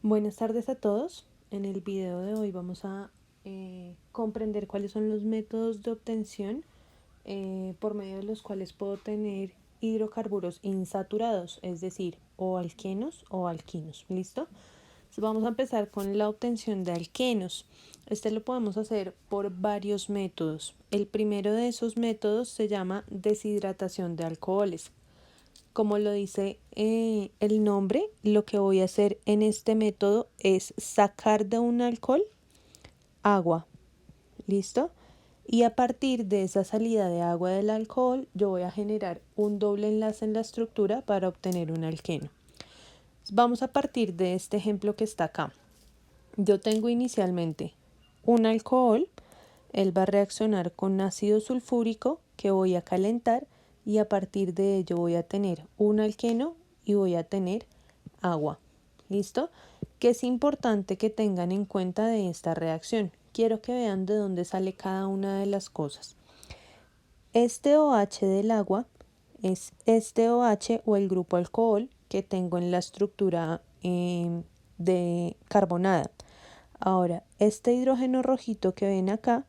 Buenas tardes a todos. En el video de hoy vamos a comprender cuáles son los métodos de obtención por medio de los cuales puedo tener hidrocarburos insaturados, es decir, o alquenos o alquinos. ¿Listo? Entonces vamos a empezar con la obtención de alquenos. Este lo podemos hacer por varios métodos. El primero de esos métodos se llama deshidratación de alcoholes. Como lo dice el nombre, lo que voy a hacer en este método es sacar de un alcohol agua. ¿Listo? Y a partir de esa salida de agua del alcohol, yo voy a generar un doble enlace en la estructura para obtener un alqueno. Vamos a partir de este ejemplo que está acá. Yo tengo inicialmente un alcohol, él va a reaccionar con ácido sulfúrico que voy a calentar y a partir de ello voy a tener un alqueno y voy a tener agua. ¿Listo? Que es importante que tengan en cuenta de esta reacción. Quiero que vean de dónde sale cada una de las cosas. Este OH del agua es este OH o el grupo alcohol que tengo en la estructura de carbonada. Ahora, este hidrógeno rojito que ven acá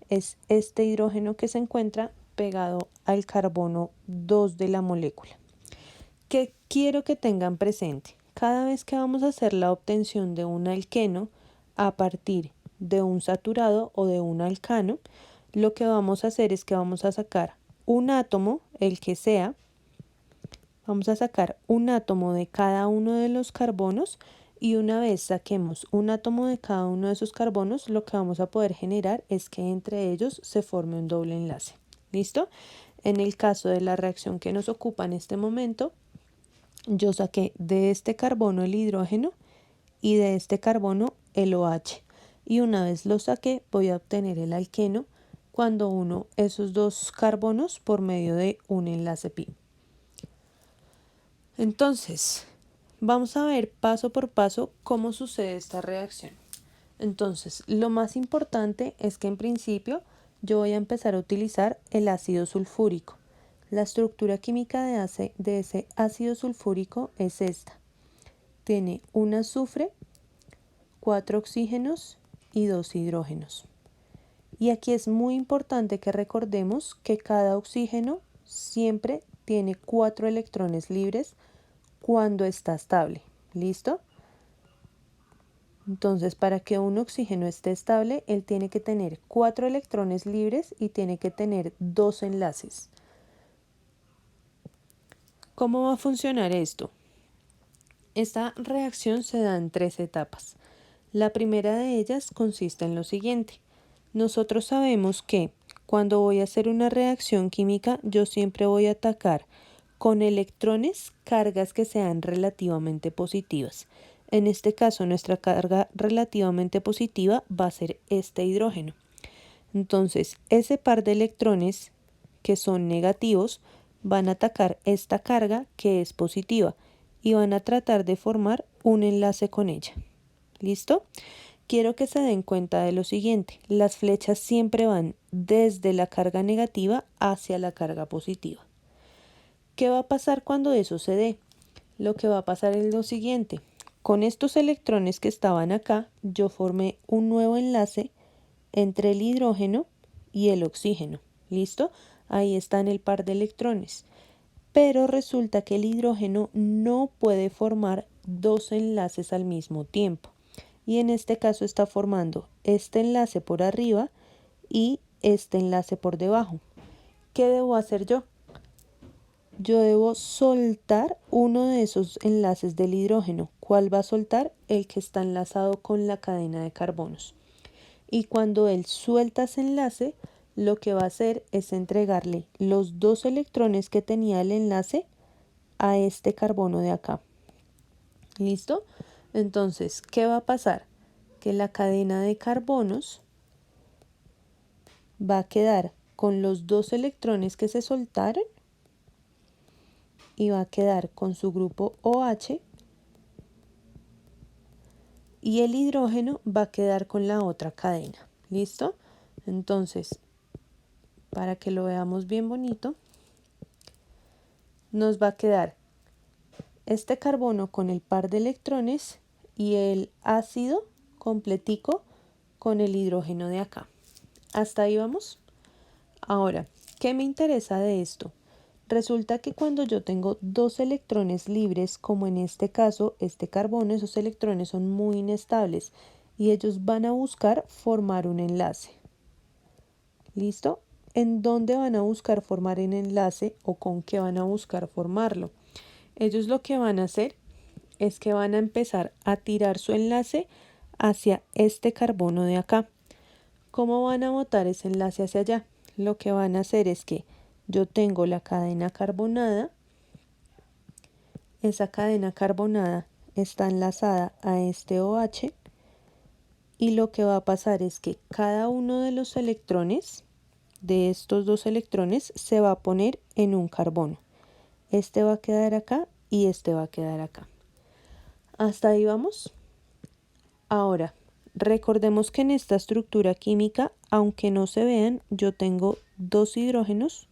es este hidrógeno que se encuentra pegado al carbono 2 de la molécula. ¿Qué quiero que tengan presente? Cada vez que vamos a hacer la obtención de un alqueno a partir de un saturado o de un alcano, lo que vamos a hacer es que vamos a sacar un átomo, el que sea, vamos a sacar un átomo de cada uno de los carbonos y una vez saquemos un átomo de cada uno de esos carbonos, lo que vamos a poder generar es que entre ellos se forme un doble enlace. ¿Listo? En el caso de la reacción que nos ocupa en este momento, yo saqué de este carbono el hidrógeno y de este carbono el OH. Y una vez lo saqué, voy a obtener el alqueno cuando uno esos dos carbonos por medio de un enlace pi. Entonces, vamos a ver paso por paso cómo sucede esta reacción. Entonces, lo más importante es que en principio yo voy a empezar a utilizar el ácido sulfúrico. La estructura química de ese ácido sulfúrico es esta. Tiene un azufre, 4 oxígenos y 2 hidrógenos. Y aquí es muy importante que recordemos que cada oxígeno siempre tiene 4 electrones libres cuando está estable. ¿Listo? Entonces, para que un oxígeno esté estable, él tiene que tener 4 electrones libres y tiene que tener 2 enlaces. ¿Cómo va a funcionar esto? Esta reacción se da en 3 etapas. La primera de ellas consiste en lo siguiente. Nosotros sabemos que cuando voy a hacer una reacción química, yo siempre voy a atacar con electrones cargas que sean relativamente positivas. En este caso, nuestra carga relativamente positiva va a ser este hidrógeno. Entonces, ese par de electrones que son negativos van a atacar esta carga que es positiva y van a tratar de formar un enlace con ella. ¿Listo? Quiero que se den cuenta de lo siguiente. Las flechas siempre van desde la carga negativa hacia la carga positiva. ¿Qué va a pasar cuando eso se dé? Lo que va a pasar es lo siguiente. Con estos electrones que estaban acá, yo formé un nuevo enlace entre el hidrógeno y el oxígeno. ¿Listo? Ahí están el par de electrones. Pero resulta que el hidrógeno no puede formar dos enlaces al mismo tiempo. Y en este caso está formando este enlace por arriba y este enlace por debajo. ¿Qué debo hacer yo? Yo debo soltar uno de esos enlaces del hidrógeno. ¿Cuál va a soltar? El que está enlazado con la cadena de carbonos. Y cuando él suelta ese enlace, lo que va a hacer es entregarle los dos electrones que tenía el enlace a este carbono de acá. ¿Listo? Entonces, ¿qué va a pasar? Que la cadena de carbonos va a quedar con los dos electrones que se soltaron y va a quedar con su grupo OH y el hidrógeno va a quedar con la otra cadena. ¿Listo? Entonces, para que lo veamos bien bonito, nos va a quedar este carbono con el par de electrones y el ácido completico con el hidrógeno de acá. Hasta ahí vamos. Ahora, ¿qué me interesa de esto? Resulta que cuando yo tengo dos electrones libres, como en este caso, este carbono, esos electrones son muy inestables y ellos van a buscar formar un enlace. ¿Listo? ¿En dónde van a buscar formar el enlace o con qué van a buscar formarlo? Ellos lo que van a hacer es que van a empezar a tirar su enlace hacia este carbono de acá. ¿Cómo van a botar ese enlace hacia allá? Lo que van a hacer es que yo tengo la cadena carbonada, esa cadena carbonada está enlazada a este OH y lo que va a pasar es que cada uno de los electrones, de estos dos electrones, se va a poner en un carbono. Este va a quedar acá y este va a quedar acá. Hasta ahí vamos. Ahora, recordemos que en esta estructura química, aunque no se vean, yo tengo dos hidrógenos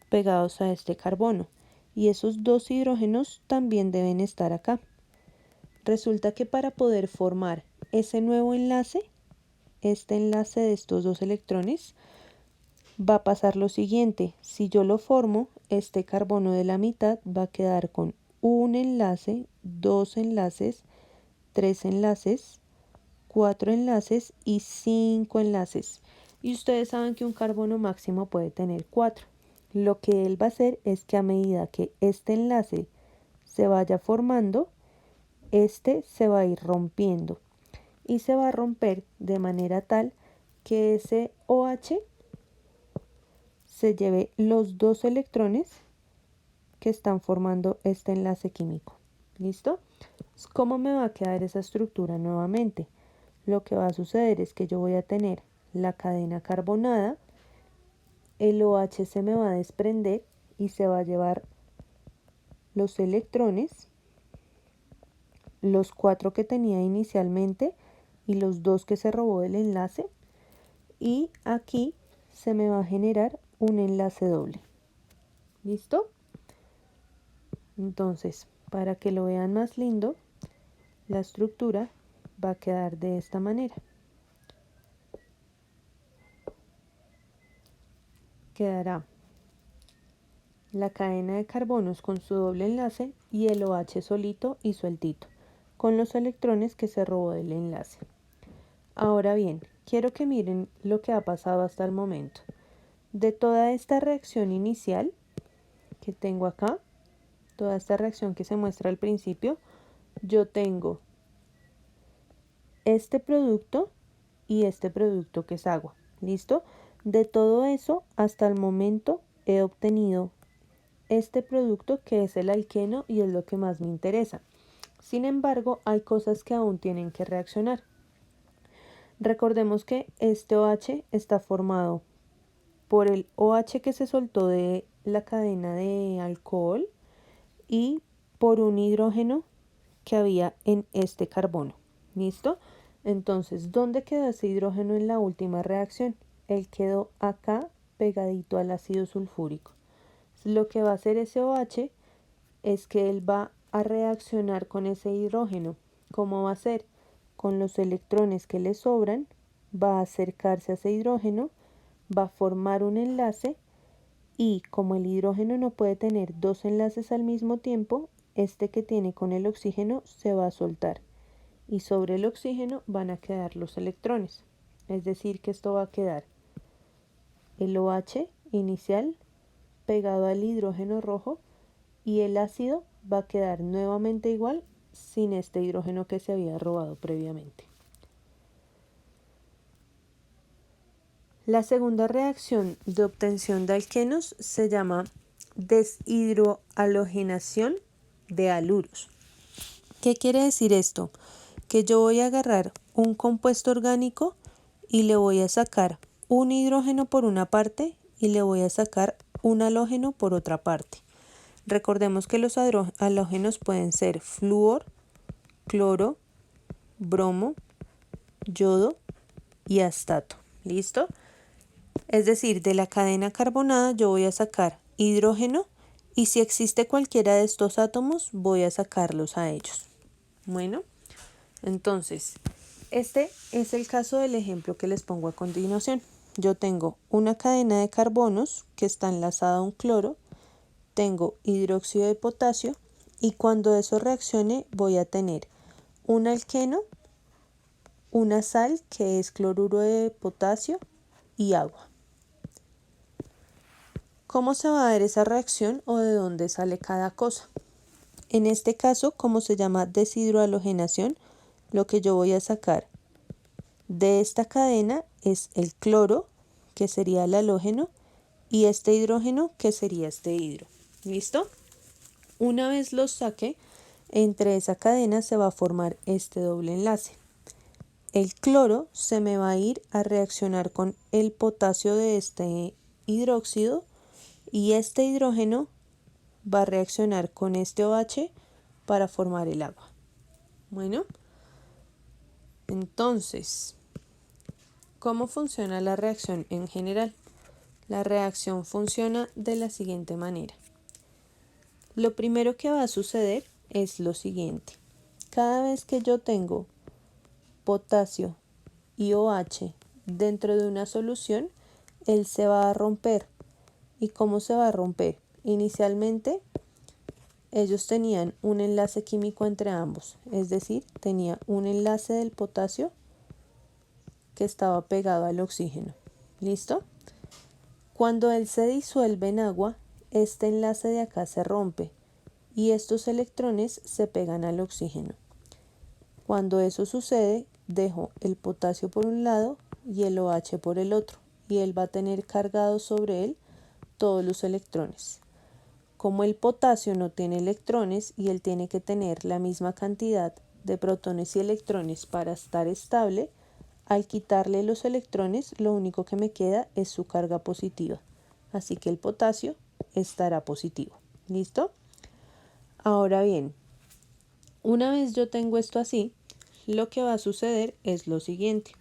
pegados a este carbono y esos dos hidrógenos también deben estar acá. Resulta que para poder formar ese nuevo enlace, este enlace de estos dos electrones, va a pasar lo siguiente. Si yo lo formo, este carbono de la mitad va a quedar con un enlace, dos enlaces, tres enlaces, cuatro enlaces y cinco enlaces. Y ustedes saben que un carbono máximo puede tener 4. Lo que él va a hacer es que a medida que este enlace se vaya formando, este se va a ir rompiendo y se va a romper de manera tal que ese OH se lleve los dos electrones que están formando este enlace químico. ¿Listo? ¿Cómo me va a quedar esa estructura nuevamente? Lo que va a suceder es que yo voy a tener la cadena carbonada, el OH se me va a desprender y se va a llevar los electrones, los 4 que tenía inicialmente y los 2 que se robó del enlace, y aquí se me va a generar un enlace doble. ¿Listo? Entonces, para que lo vean más lindo, la estructura va a quedar de esta manera. Quedará la cadena de carbonos con su doble enlace y el OH solito y sueltito, con los electrones que se robó del enlace. Ahora bien, quiero que miren lo que ha pasado hasta el momento. De toda esta reacción inicial que tengo acá, toda esta reacción que se muestra al principio, yo tengo este producto y este producto que es agua. ¿Listo? De todo eso, hasta el momento he obtenido este producto que es el alqueno y es lo que más me interesa. Sin embargo, hay cosas que aún tienen que reaccionar. Recordemos que este OH está formado por el OH que se soltó de la cadena de alcohol y por un hidrógeno que había en este carbono. ¿Listo? Entonces, ¿dónde quedó ese hidrógeno en la última reacción? Él quedó acá pegadito al ácido sulfúrico. Lo que va a hacer ese OH es que él va a reaccionar con ese hidrógeno. ¿Cómo va a ser? Con los electrones que le sobran, va a acercarse a ese hidrógeno, va a formar un enlace y como el hidrógeno no puede tener dos enlaces al mismo tiempo, este que tiene con el oxígeno se va a soltar y sobre el oxígeno van a quedar los electrones. Es decir, que esto va a quedar el OH inicial pegado al hidrógeno rojo y el ácido va a quedar nuevamente igual sin este hidrógeno que se había robado previamente. La segunda reacción de obtención de alquenos se llama deshidrohalogenación de haluros. ¿Qué quiere decir esto? Que yo voy a agarrar un compuesto orgánico y le voy a sacar un hidrógeno por una parte y le voy a sacar un halógeno por otra parte. Recordemos que los halógenos pueden ser flúor, cloro, bromo, yodo y astato. ¿Listo? Es decir, de la cadena carbonada yo voy a sacar hidrógeno y si existe cualquiera de estos átomos voy a sacarlos a ellos. Bueno, Entonces, este es el caso del ejemplo que les pongo a continuación. Yo tengo una cadena de carbonos que está enlazada a un cloro, tengo hidróxido de potasio y cuando eso reaccione voy a tener un alqueno, una sal que es cloruro de potasio y agua. ¿Cómo se va a ver esa reacción o de dónde sale cada cosa? En este caso, como se llama deshidrohalogenación, lo que yo voy a sacar de esta cadena es el cloro, que sería el halógeno, y este hidrógeno, que sería este hidro. ¿Listo? Una vez los saque, entre esa cadena se va a formar este doble enlace. El cloro se me va a ir a reaccionar con el potasio de este hidróxido y este hidrógeno va a reaccionar con este OH para formar el agua. Bueno, entonces, ¿cómo funciona la reacción en general? La reacción funciona de la siguiente manera. Lo primero que va a suceder es lo siguiente. Cada vez que yo tengo potasio y OH dentro de una solución, él se va a romper. ¿Y cómo se va a romper? Inicialmente, ellos tenían un enlace químico entre ambos, es decir, tenía un enlace del potasio que estaba pegado al oxígeno. ¿Listo? Cuando él se disuelve en agua, este enlace de acá se rompe y estos electrones se pegan al oxígeno. Cuando eso sucede, dejo el potasio por un lado y el OH por el otro, y él va a tener cargados sobre él todos los electrones. Como el potasio no tiene electrones y él tiene que tener la misma cantidad de protones y electrones para estar estable, al quitarle los electrones, lo único que me queda es su carga positiva. Así que el potasio estará positivo. ¿Listo? Ahora bien, una vez yo tengo esto así, lo que va a suceder es lo siguiente.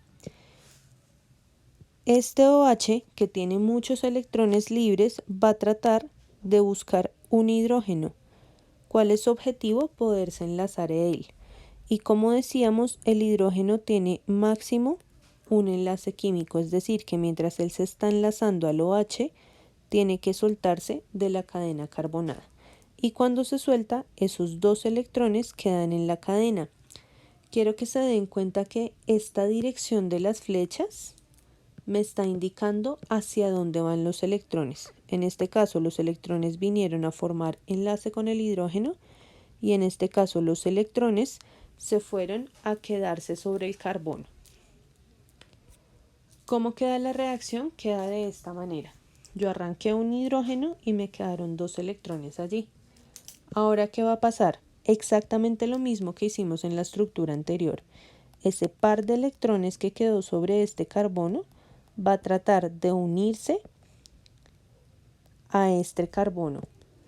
Este OH, que tiene muchos electrones libres, va a tratar de buscar un hidrógeno. ¿Cuál es su objetivo? Poderse enlazar a él. Y como decíamos, el hidrógeno tiene máximo un enlace químico, es decir, que mientras él se está enlazando al OH, tiene que soltarse de la cadena carbonada. Y cuando se suelta, esos dos electrones quedan en la cadena. Quiero que se den cuenta que esta dirección de las flechas me está indicando hacia dónde van los electrones. En este caso, los electrones vinieron a formar enlace con el hidrógeno y en este caso los electrones se fueron a quedarse sobre el carbono. ¿Cómo queda la reacción? Queda de esta manera. Yo arranqué un hidrógeno y me quedaron dos electrones allí. Ahora, ¿qué va a pasar? Exactamente lo mismo que hicimos en la estructura anterior. Ese par de electrones que quedó sobre este carbono va a tratar de unirse a este carbono.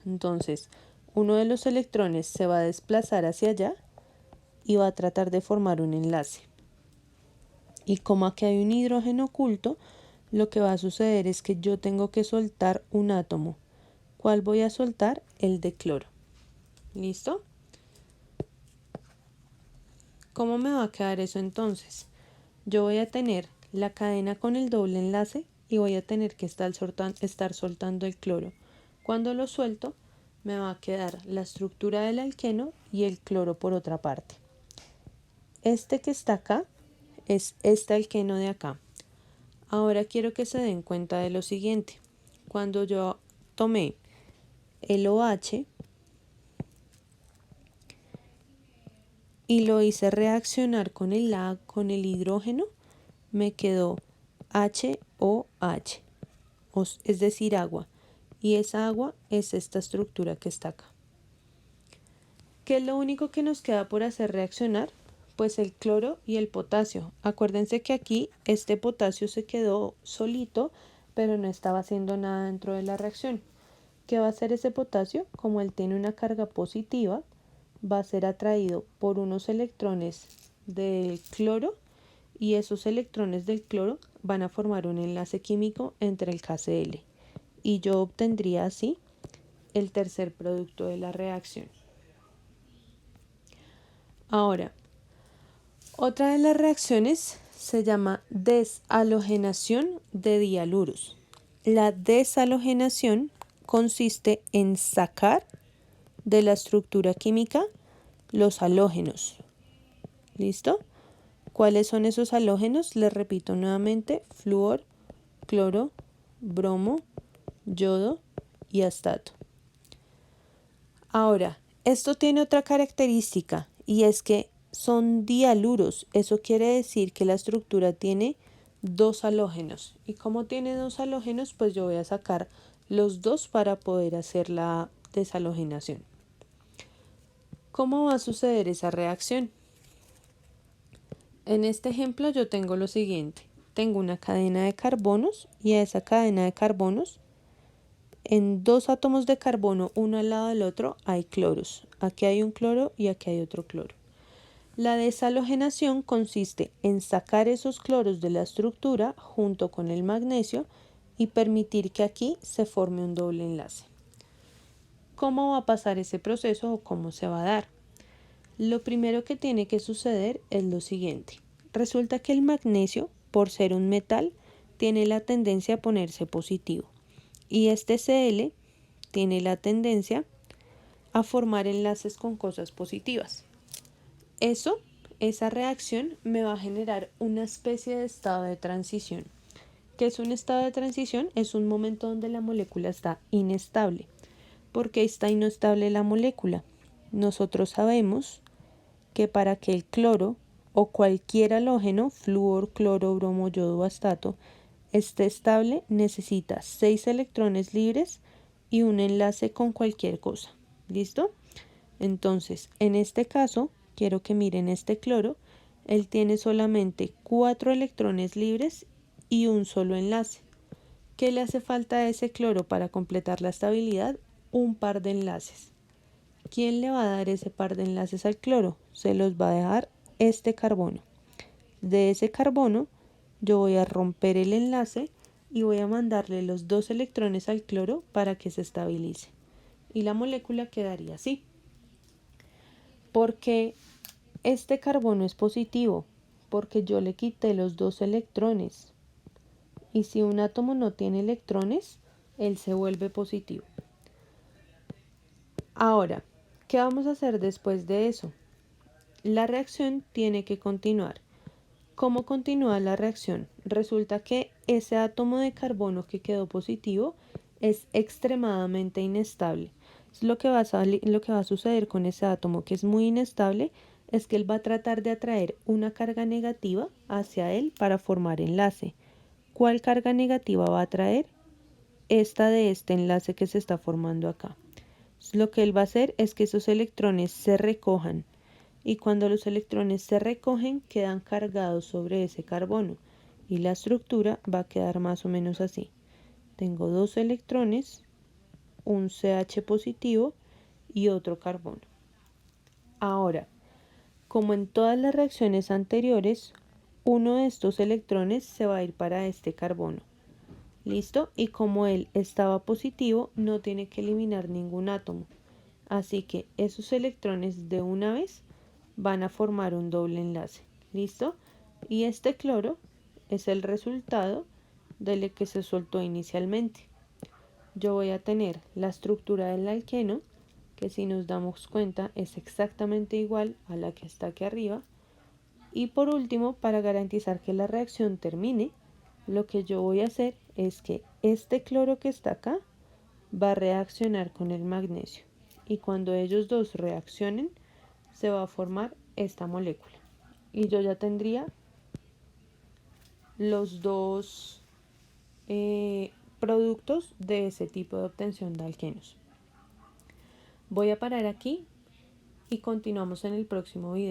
Entonces, uno de los electrones se va a desplazar hacia allá y va a tratar de formar un enlace. Y como aquí hay un hidrógeno oculto, lo que va a suceder es que yo tengo que soltar un átomo. ¿Cuál voy a soltar? El de cloro. ¿Listo? ¿Cómo me va a quedar eso entonces? Yo voy a tener la cadena con el doble enlace y voy a tener que estar soltando el cloro. Cuando lo suelto, me va a quedar la estructura del alqueno y el cloro por otra parte. Este que está acá es este alqueno de acá. Ahora quiero que se den cuenta de lo siguiente. Cuando yo tomé el OH y lo hice reaccionar con el hidrógeno, me quedó HOH, es decir, agua. Y esa agua es esta estructura que está acá. ¿Qué es lo único que nos queda por hacer reaccionar? Pues el cloro y el potasio. Acuérdense que aquí este potasio se quedó solito, pero no estaba haciendo nada dentro de la reacción. ¿Qué va a hacer ese potasio? Como él tiene una carga positiva, va a ser atraído por unos electrones del cloro y esos electrones del cloro van a formar un enlace químico entre el KCl y yo obtendría así el tercer producto de la reacción. Ahora, Otra de las reacciones se llama deshalogenación de dialuros. La deshalogenación consiste en sacar de la estructura química los halógenos. ¿Listo? ¿Cuáles son esos halógenos? Les repito nuevamente: flúor, cloro, bromo, yodo y astato. Ahora, esto tiene otra característica y es que son dialuros. Eso quiere decir que la estructura tiene dos halógenos. ¿Y como tiene dos halógenos? Pues yo voy a sacar los dos para poder hacer la deshalogenación. ¿Cómo va a suceder esa reacción? En este ejemplo yo tengo lo siguiente. Tengo una cadena de carbonos y a esa cadena de carbonos, en dos átomos de carbono, uno al lado del otro, hay cloros. Aquí hay un cloro y aquí hay otro cloro. La deshalogenación consiste en sacar esos cloros de la estructura junto con el magnesio y permitir que aquí se forme un doble enlace. ¿Cómo va a pasar ese proceso o cómo se va a dar? Lo primero que tiene que suceder es lo siguiente. Resulta que el magnesio, por ser un metal, tiene la tendencia a ponerse positivo. Y este Cl tiene la tendencia a formar enlaces con cosas positivas. Esa reacción me va a generar una especie de estado de transición. ¿Qué es un estado de transición? Es un momento donde la molécula está inestable. ¿Por qué está inestable la molécula? Nosotros sabemos que para que el cloro o cualquier halógeno, flúor, cloro, bromo, yodo o astato, esté estable, necesita 6 electrones libres y un enlace con cualquier cosa. ¿Listo? Entonces, en este caso, quiero que miren este cloro. Él tiene solamente 4 electrones libres y un solo enlace. ¿Qué le hace falta a ese cloro para completar la estabilidad? Un par de enlaces. ¿Quién le va a dar ese par de enlaces al cloro? Se los va a dejar este carbono. De ese carbono yo voy a romper el enlace y voy a mandarle los 2 electrones al cloro para que se estabilice. Y la molécula quedaría así. Porque este carbono es positivo, porque yo le quité los 2 electrones. Y si un átomo no tiene electrones, él se vuelve positivo. Ahora, ¿qué vamos a hacer después de eso? La reacción tiene que continuar. ¿Cómo continúa la reacción? Resulta que ese átomo de carbono que quedó positivo es extremadamente inestable. Lo que va a suceder con ese átomo que es muy inestable es que él va a tratar de atraer una carga negativa hacia él para formar enlace. ¿Cuál carga negativa va a atraer? Esta de este enlace que se está formando acá. Lo que él va a hacer es que esos electrones se recojan. Y cuando los electrones se recogen, quedan cargados sobre ese carbono y la estructura va a quedar más o menos así. Tengo 2 electrones, un CH positivo y otro carbono. Ahora, como en todas las reacciones anteriores, uno de estos electrones se va a ir para este carbono. ¿Listo? Y como él estaba positivo, no tiene que eliminar ningún átomo. Así que esos electrones de una vez van a formar un doble enlace. ¿Listo? Y este cloro es el resultado del que se soltó inicialmente. Yo voy a tener la estructura del alqueno, que si nos damos cuenta es exactamente igual a la que está aquí arriba. Y por último, para garantizar que la reacción termine, lo que yo voy a hacer es que este cloro que está acá va a reaccionar con el magnesio. Y cuando ellos dos reaccionen, se va a formar esta molécula. Y yo ya tendría los dos productos de ese tipo de obtención de alquenos. Voy a parar aquí y continuamos en el próximo video.